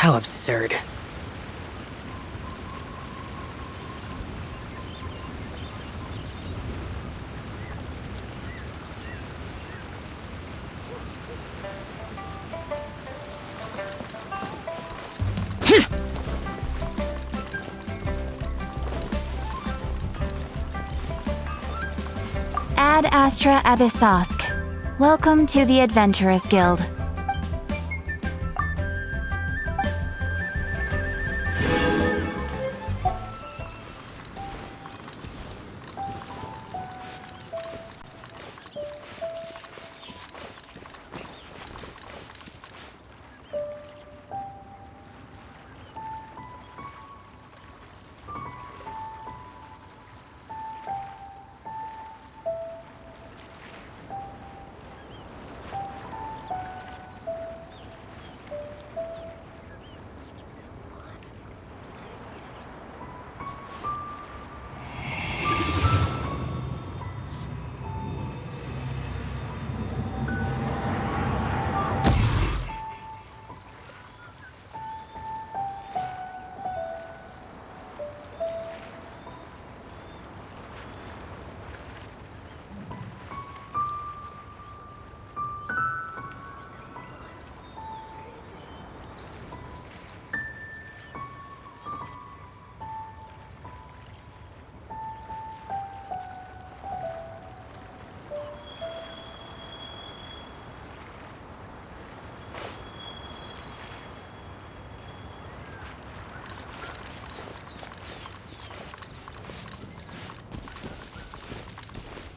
How absurd. Ad Astra Abyssosk. Welcome to the Adventurers Guild.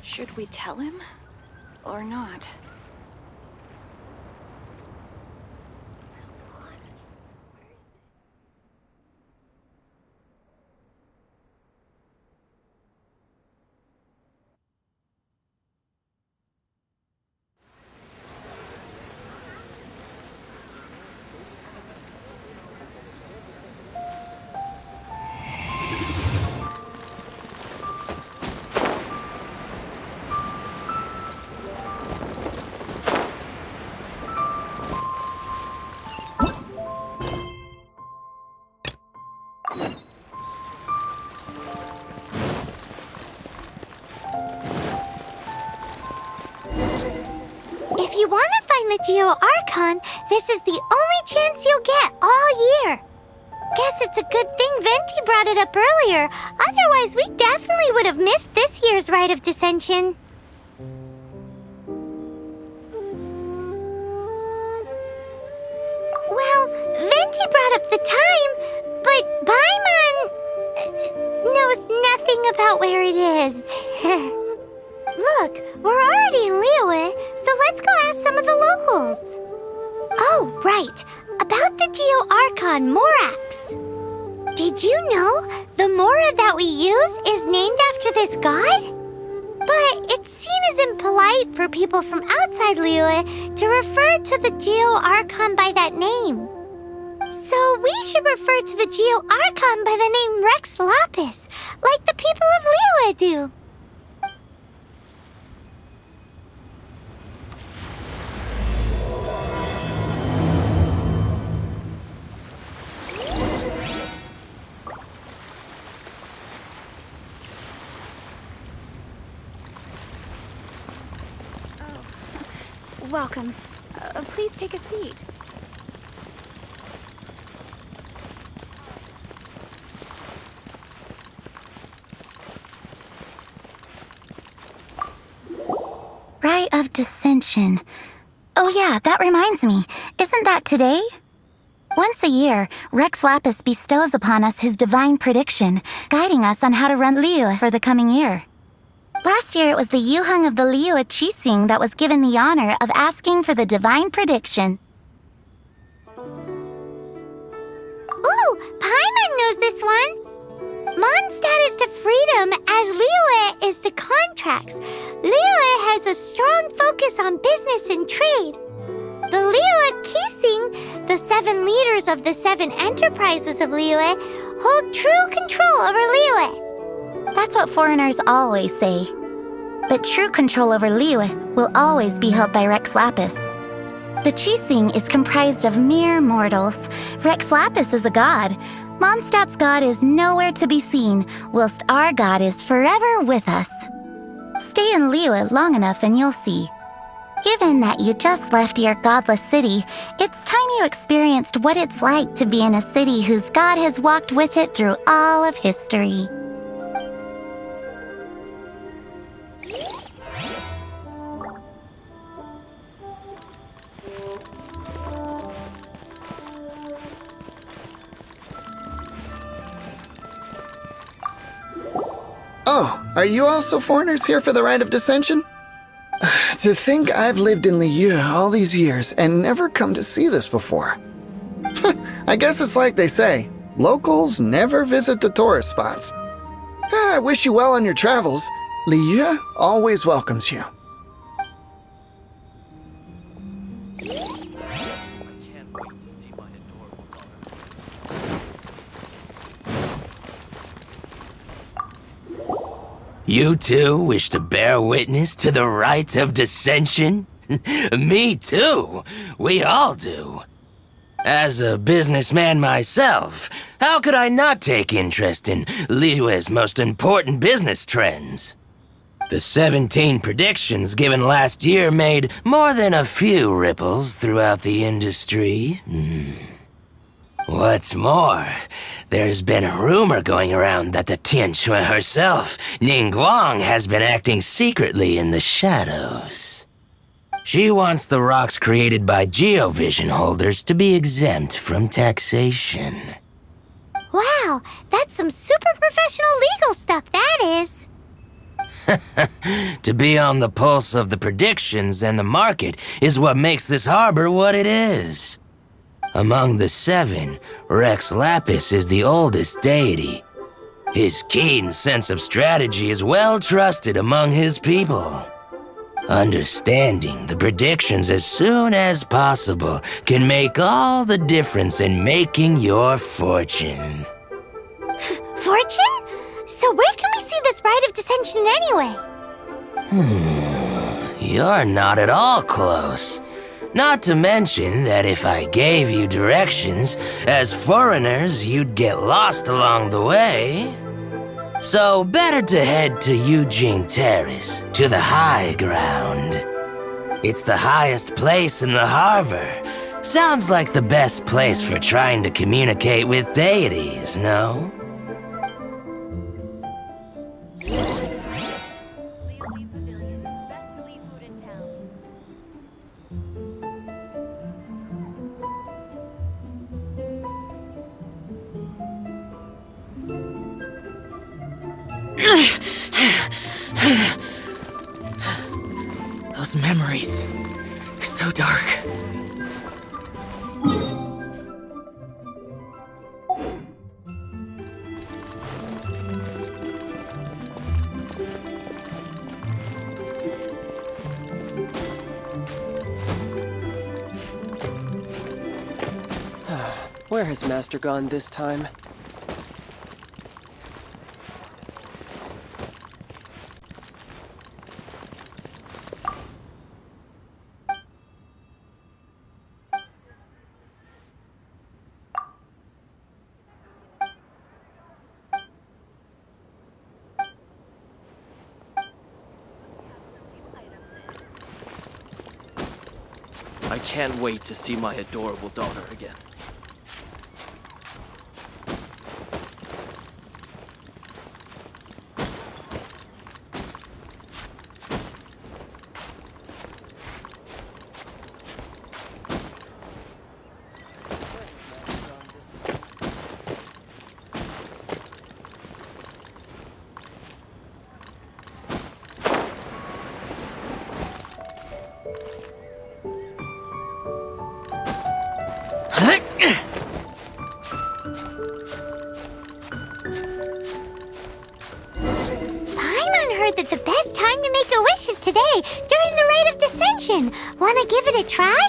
Should we tell him? Or not? If you want to find the Geo-Archon, this is the only chance you'll get all year. Guess it's a good thing Venti brought it up earlier. Otherwise, we definitely would have missed this year's Rite of Dissension. Well, Venti brought up the time, but Paimon knows nothing about where it is. Look, we're already in Liyue, so let's go ask some of the locals. Oh, right. About the Geo-Archon Morax. Did you know the Mora that we use is named after this god? But it's seen as impolite for people from outside Liyue to refer to the Geo-Archon by that name. So we should refer to the Geo-Archon by the name Rex Lapis, like the people of Liyue do. Welcome. Please take a seat. Rite of Dissension. Oh yeah, that reminds me. Isn't that today? Once a year, Rex Lapis bestows upon us his divine prediction, guiding us on how to run Liyue for the coming year. Last year, it was the Yuheng of the Liyue Qixing that was given the honor of asking for the divine prediction. Ooh, Paimon knows this one! Mondstadt is to freedom as Liyue is to contracts. Liyue has a strong focus on business and trade. The Liyue Qixing, the 7 leaders of the 7 enterprises of Liyue, hold true control over Liyue. That's what foreigners always say. But true control over Liyue will always be held by Rex Lapis. The Qixing is comprised of mere mortals, Rex Lapis is a god. Mondstadt's god is nowhere to be seen, whilst our god is forever with us. Stay in Liyue long enough and you'll see. Given that you just left your godless city, it's time you experienced what it's like to be in a city whose god has walked with it through all of history. Oh, are you also foreigners here for the Rite of Dissension? To think I've lived in Liyue all these years and never come to see this before. I guess it's like they say, locals never visit the tourist spots. I wish you well on your travels. Liyue always welcomes you. You too wish to bear witness to the rite of dissension? Me too. We all do. As a businessman myself, how could I not take interest in Liyue's most important business trends? The 17 predictions given last year made more than a few ripples throughout the industry. What's more, there's been a rumor going around that the Tianshui herself, Ningguang, has been acting secretly in the shadows. She wants the rocks created by geovision holders to be exempt from taxation. Wow, that's some super professional legal stuff, that is. To be on the pulse of the predictions and the market is what makes this harbor what it is. Among the 7, Rex Lapis is the oldest deity. His keen sense of strategy is well trusted among his people. Understanding the predictions as soon as possible can make all the difference in making your fortune. Fortune? So where can we see this Rite of Dissension anyway? You're not at all close. Not to mention that if I gave you directions, as foreigners, you'd get lost along the way. So better to head to Yujing Terrace, to the high ground. It's the highest place in the harbor. Sounds like the best place for trying to communicate with deities, no? Those memories, so dark. Where has Master gone this time? I can't wait to see my adorable daughter again. That the best time to make a wish is today, during the Rite of Dissension. Wanna give it a try?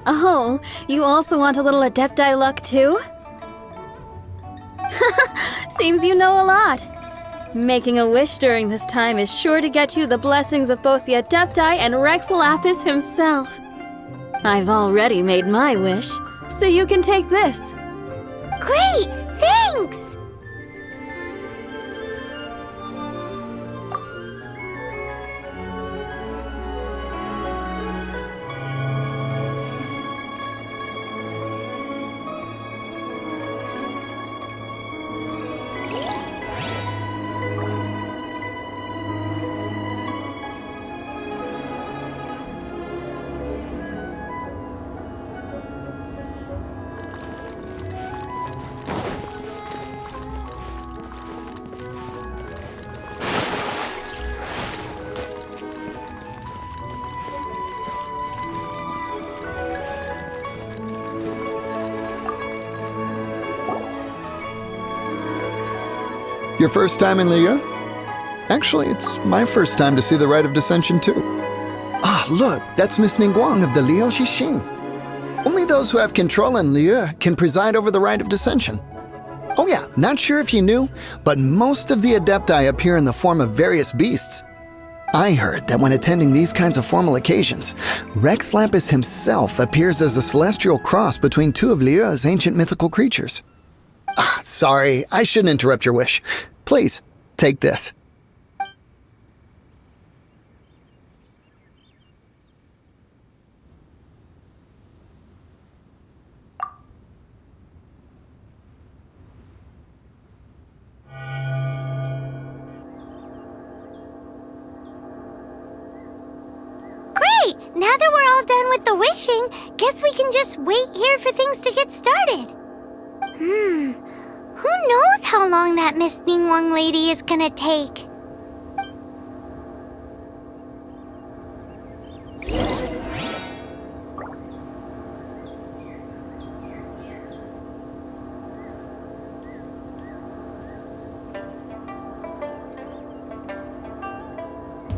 Oh, you also want a little Adepti luck too? Seems you know a lot. Making a wish during this time is sure to get you the blessings of both the Adepti and Rex Lapis himself. I've already made my wish, so you can take this. Great! Thanks! Your first time in Liyue? Actually, it's my first time to see the Rite of Dissension, too. Ah, look, that's Miss Ningguang of the Liu Xixing. Only those who have control in Liyue can preside over the Rite of Dissension. Oh yeah, not sure if you knew, but most of the Adepti appear in the form of various beasts. I heard that when attending these kinds of formal occasions, Rex Lapis himself appears as a celestial cross between two of Liyue's ancient mythical creatures. Ah, sorry, I shouldn't interrupt your wish. Please, take this. Great! Now that we're all done with the wishing, guess we can just wait here for things to get started. Who knows how long that Miss Ningguang lady is gonna take?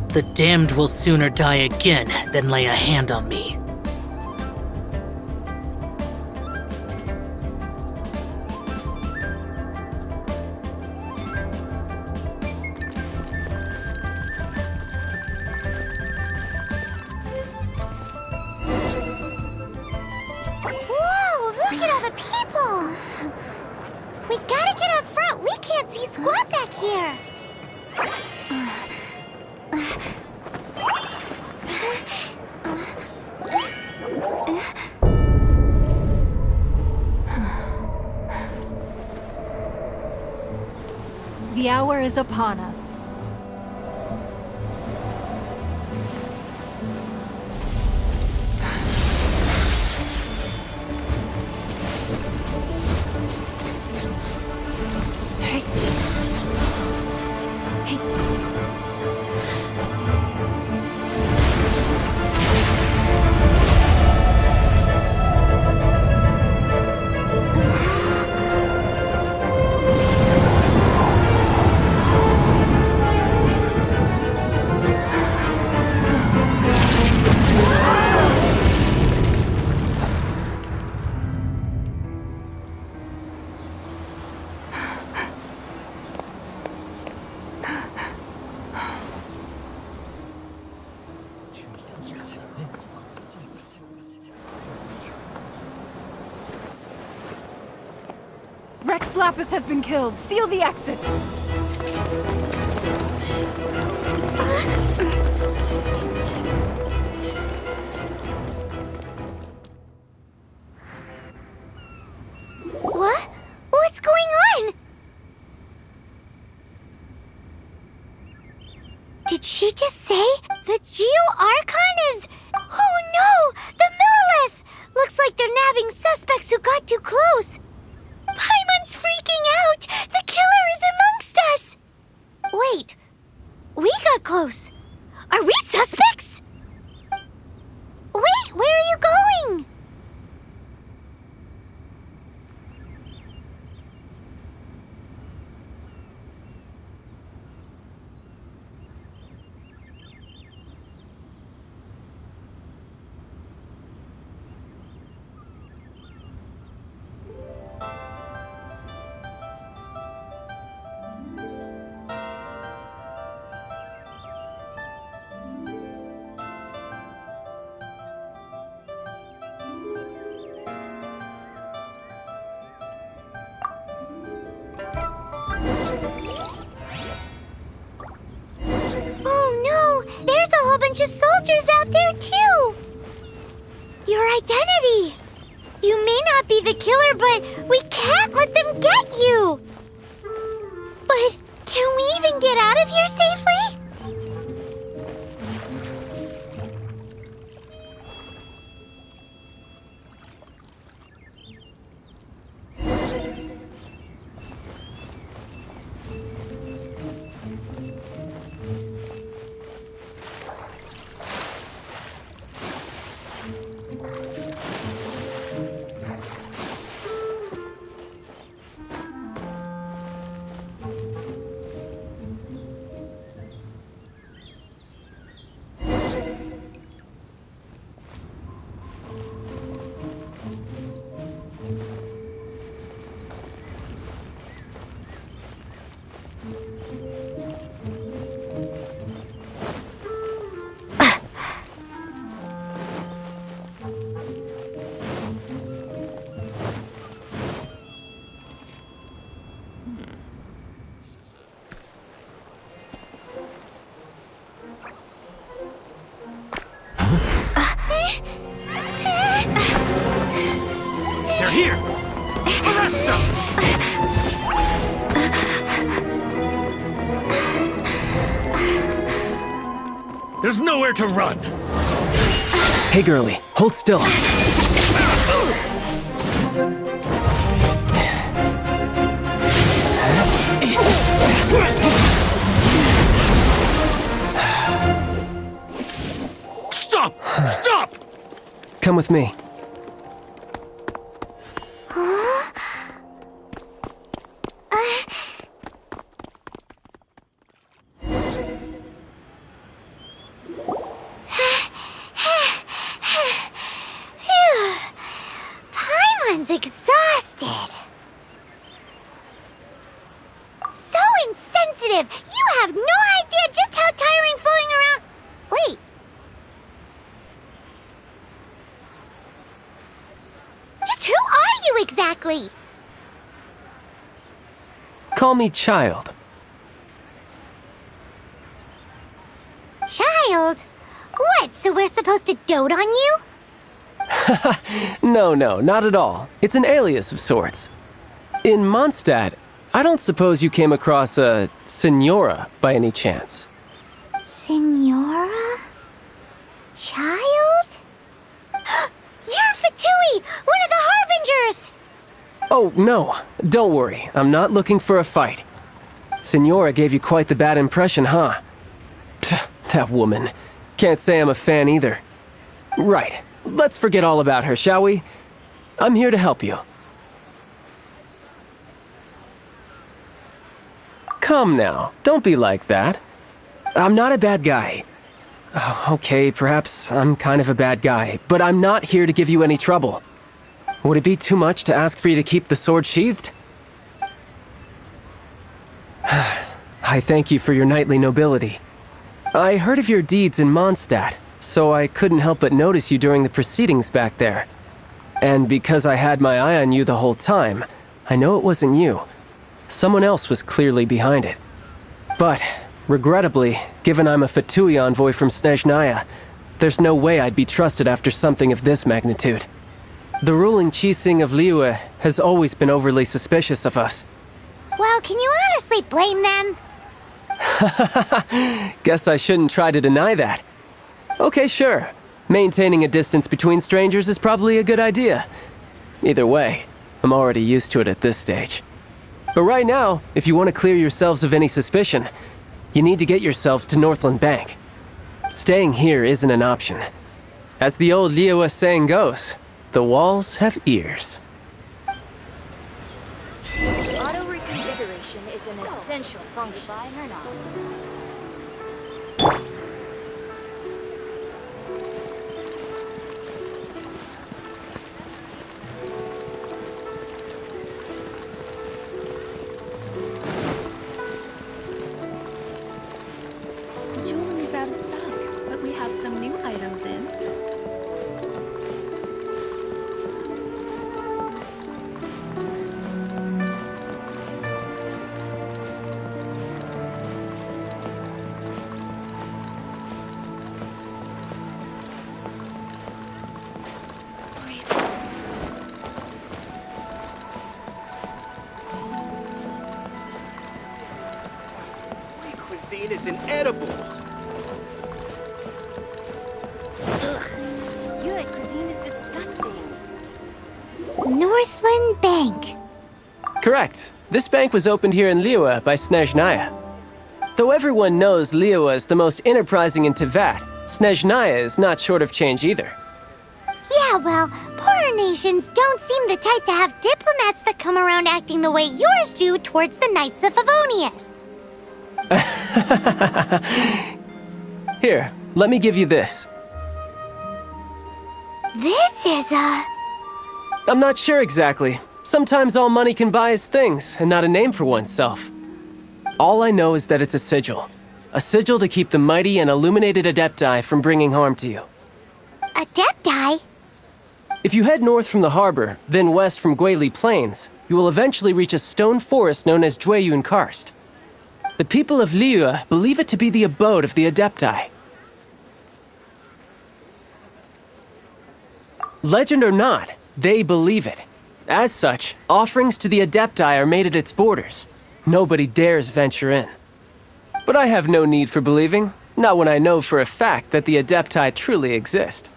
The damned will sooner die again than lay a hand on me. Whoa, look at all the people! We gotta get up front. We can't see squat back here. The hour is upon us. Rex Lapis has been killed. Seal the exits. What? What's going on? Did she just say the Geo-Archon is... Oh no! The Millilith! Looks like they're nabbing suspects who got too close. Paimon's freaking out! The killer is amongst us! Wait, we got close. Are we suspects? Wait, where are you going? bunch of soldiers out there, too. Your identity. You may not be the killer, but we can't let them get you. But can we even get out of here safely? They're here! Arrest them! There's nowhere to run! Hey, girlie, hold still. Stop! Stop! Come with me. Paimon's exhausted. So insensitive! You have no idea just how tiring floating around... Wait. Just who are you exactly? Call me Child. Child? What, so we're supposed to dote on you? No, not at all. It's an alias of sorts. In Mondstadt, I don't suppose you came across a Senora by any chance. Senora? Child? You're Fatui, one of the Harbingers! Oh, no. Don't worry. I'm not looking for a fight. Senora gave you quite the bad impression, huh? That woman. Can't say I'm a fan either. Right. Let's forget all about her, shall we? I'm here to help you. Come now. Don't be like that. I'm not a bad guy. Oh, okay, perhaps I'm kind of a bad guy, but I'm not here to give you any trouble. Would it be too much to ask for you to keep the sword sheathed? I thank you for your knightly nobility. I heard of your deeds in Mondstadt, so I couldn't help but notice you during the proceedings back there. And because I had my eye on you the whole time, I know it wasn't you. Someone else was clearly behind it. But, regrettably, given I'm a Fatui envoy from Snezhnaya, there's no way I'd be trusted after something of this magnitude. The ruling Chising of Liyue has always been overly suspicious of us. Well, can you honestly blame them? Guess I shouldn't try to deny that. Okay, sure. Maintaining a distance between strangers is probably a good idea. Either way, I'm already used to it at this stage. But right now, if you want to clear yourselves of any suspicion, you need to get yourselves to Northland Bank. Staying here isn't an option. As the old Liyue saying goes, the walls have ears. Auto-reconfiguration is an essential function. Or not. Jewelry's out of stock, but we have some new items in. is inedible. Your cuisine is disgusting. Northland Bank. Correct. This bank was opened here in Liyue by Snezhnaya. Though everyone knows Liyue is the most enterprising in Teyvat, Snezhnaya is not short of change either. Yeah, well, poorer nations don't seem the type to have diplomats that come around acting the way yours do towards the Knights of Favonius. Here, let me give you this. This is a... I'm not sure exactly. Sometimes all money can buy is things, and not a name for oneself. All I know is that it's a sigil. A sigil to keep the mighty and illuminated Adepti from bringing harm to you. Adepti? If you head north from the harbor, then west from Guili Plains, you will eventually reach a stone forest known as Jueyun Karst. The people of Liyue believe it to be the abode of the Adepti. Legend or not, they believe it. As such, offerings to the Adepti are made at its borders. Nobody dares venture in. But I have no need for believing, not when I know for a fact that the Adepti truly exist.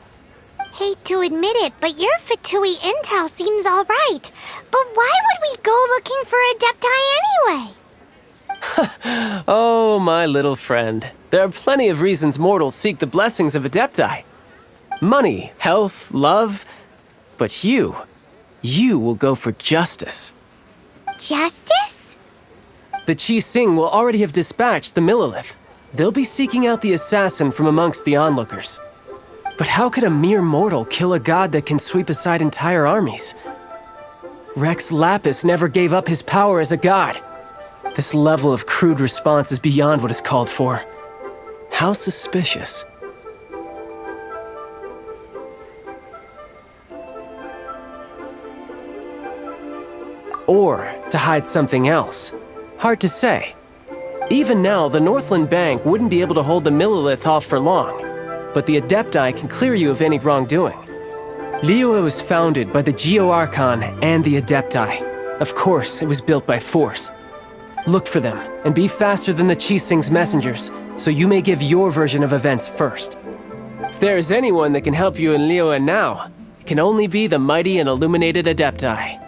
Hate to admit it, but your Fatui intel seems alright. But why would we go looking for Adepti anyway? Oh, my little friend. There are plenty of reasons mortals seek the blessings of Adepti. Money, health, love. But you will go for justice. Justice? The Qi Sing will already have dispatched the Millilith. They'll be seeking out the assassin from amongst the onlookers. But how could a mere mortal kill a god that can sweep aside entire armies? Rex Lapis never gave up his power as a god. This level of crude response is beyond what is called for. How suspicious. Or to hide something else. Hard to say. Even now, the Northland Bank wouldn't be able to hold the Millilith off for long, but the Adepti can clear you of any wrongdoing. Liyue was founded by the Geo Archon and the Adepti. Of course, it was built by force. Look for them, and be faster than the Qi Sing's messengers, so you may give your version of events first. If there is anyone that can help you in Liyue now, it can only be the mighty and illuminated Adepti.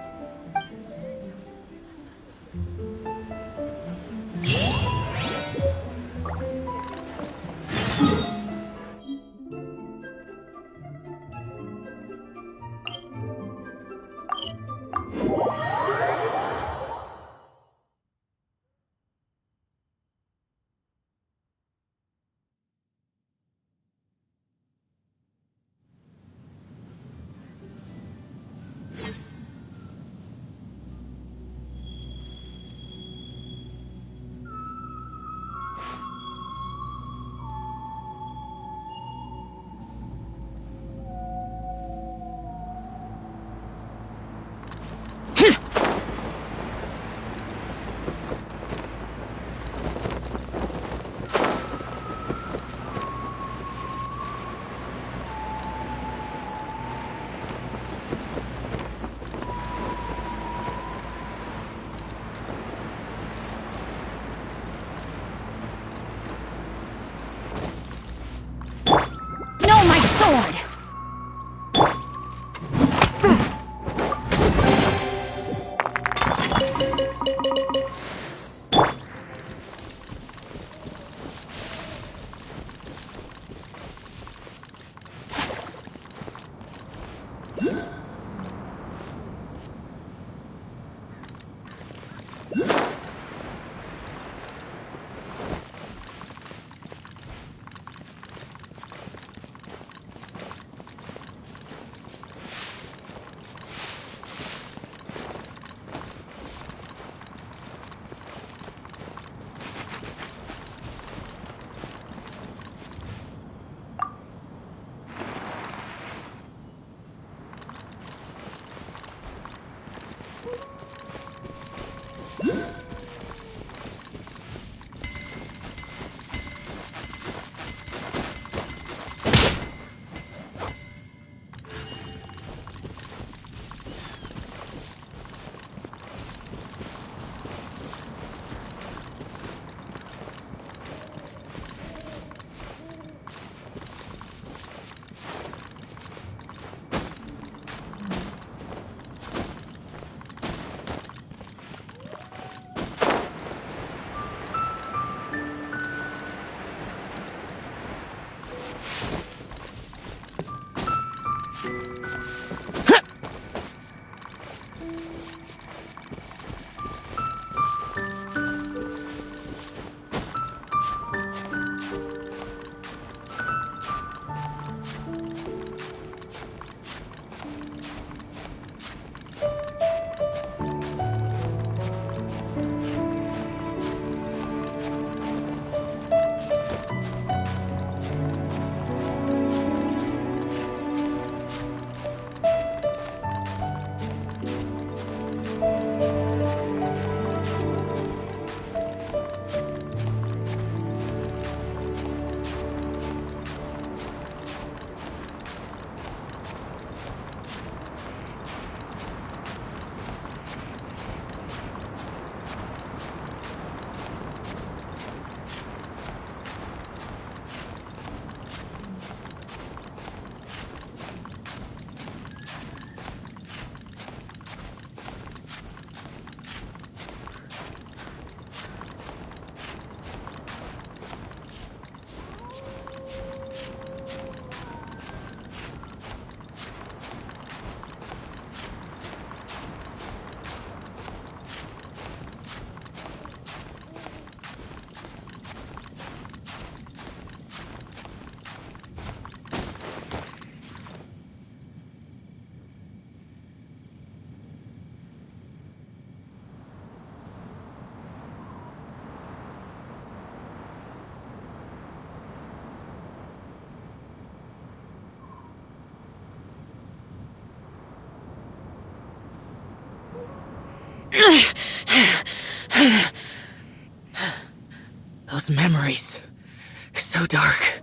Those memories. So dark.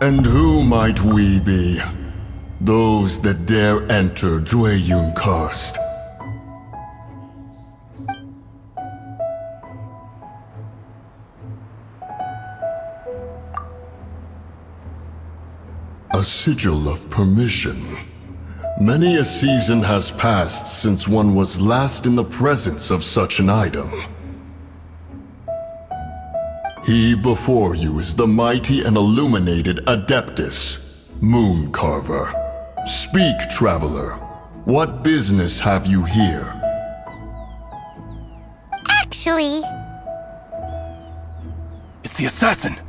And who might we be? Those that dare enter Jueyun Karst. A sigil of permission. Many a season has passed since one was last in the presence of such an item. He before you is the mighty and illuminated Adeptus, Moon Carver. Speak, traveler. What business have you here? Actually... It's the assassin!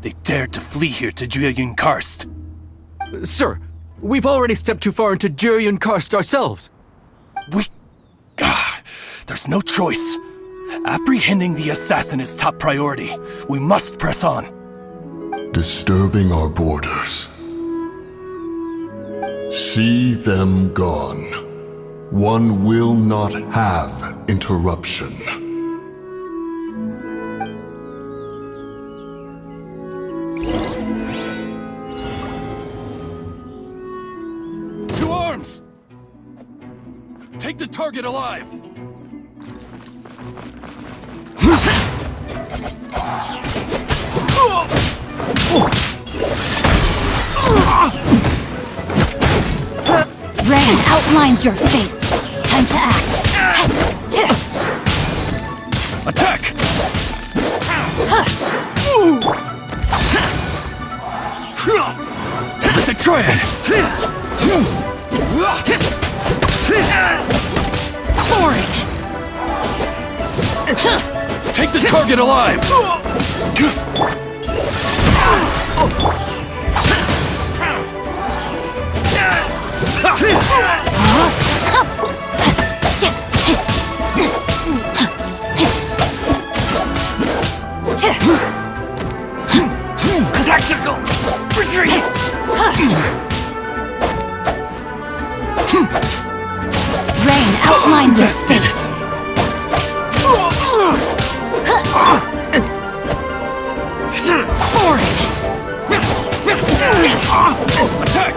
They dared to flee here to Jueyun Karst. Sir, we've already stepped too far into Jueyun Karst ourselves. There's no choice. Apprehending the assassin is top priority. We must press on. Disturbing our borders. See them gone. One will not have interruption. To arms! Take the target alive! Rain outlines your fate. Time to act. Attack! With the triad! Foreign! Take the target alive! Tactical retreat! Rain outlines your fate. Attack!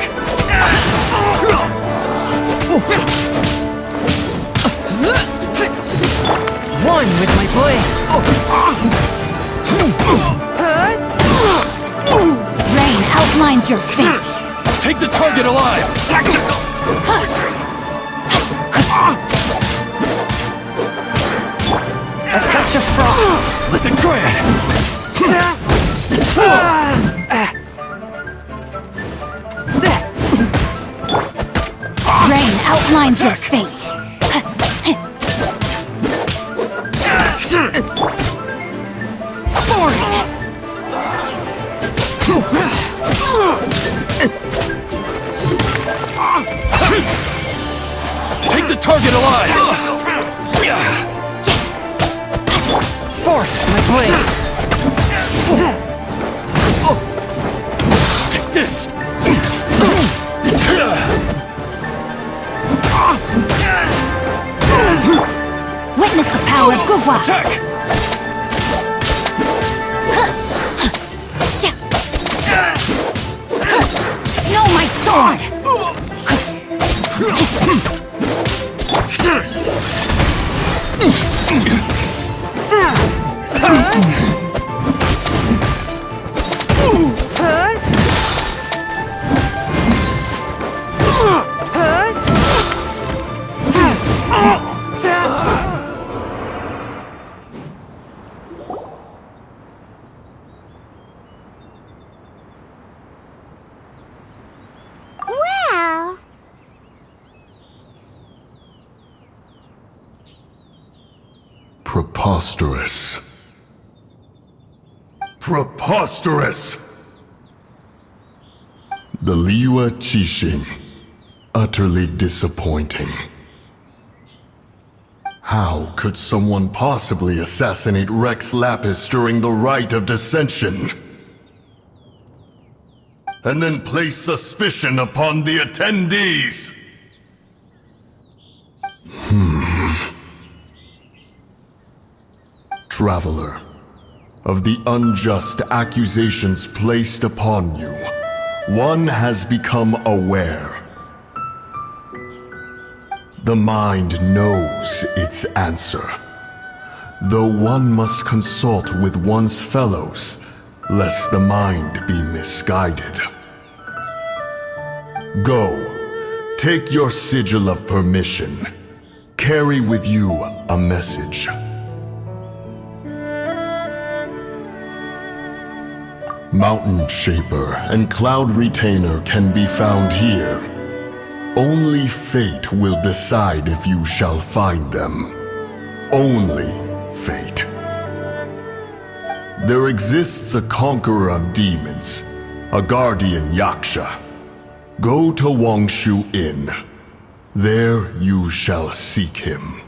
One with my blade. Rain outlines your fate. Take the target alive! A touch of frost. Let it try it! Rain outlines your fate. Take the target alive! Forth, my blade. Take this! Witness the power of Guhua. Attack! Know my sword. Well, Preposterous. Preposterous! The Liyue Qixing. Utterly disappointing. How could someone possibly assassinate Rex Lapis during the Rite of Dissension? And then place suspicion upon the attendees? Traveler, of the unjust accusations placed upon you, one has become aware. The mind knows its answer, though one must consult with one's fellows, lest the mind be misguided. Go, take your sigil of permission. Carry with you a message. Mountain Shaper and Cloud Retainer can be found here. Only fate will decide if you shall find them. Only fate. There exists a conqueror of demons, a guardian Yaksha. Go to Wangshu Inn. There you shall seek him.